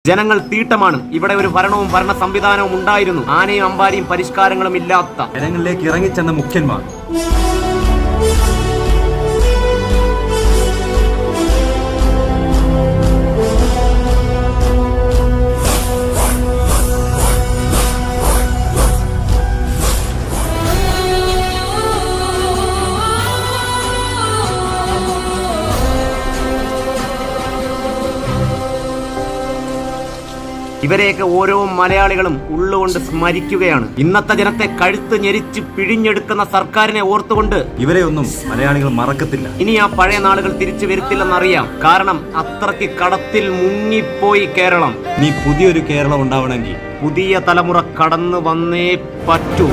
ജനങ്ങൾ തീട്ടമാണ്. ഇവിടെ ഒരു ഭരണവും ഭരണ സംവിധാനവും ഉണ്ടായിരുന്നു. ആനയും അമ്പാരിയും പരിഷ്കാരങ്ങളും ഇല്ലാത്ത ജനങ്ങളിലേക്ക് ഇറങ്ങിച്ചെന്ന മുഖ്യന്മാർ. ഇവരെയൊക്കെ ഓരോ മലയാളികളും ഉള്ളുകൊണ്ട് സ്മരിക്കുകയാണ്. ഇന്നത്തെ ജനത്തെ കഴുത്ത് ഞെരിച്ച് പിഴിഞ്ഞെടുക്കുന്ന സർക്കാരിനെ ഓർത്തുകൊണ്ട് ഇവരെയൊന്നും മലയാളികൾ മറക്കത്തില്ല. ഇനി ആ പഴയ നാളുകൾ തിരിച്ചു വരത്തില്ലെന്നറിയാം. കാരണം അത്രയ്ക്ക് കടത്തിൽ മുങ്ങിപ്പോയി കേരളം. നീ പുതിയൊരു കേരളം ഉണ്ടാവണമെങ്കിൽ പുതിയ തലമുറ കടന്നു വന്നേ പറ്റൂ.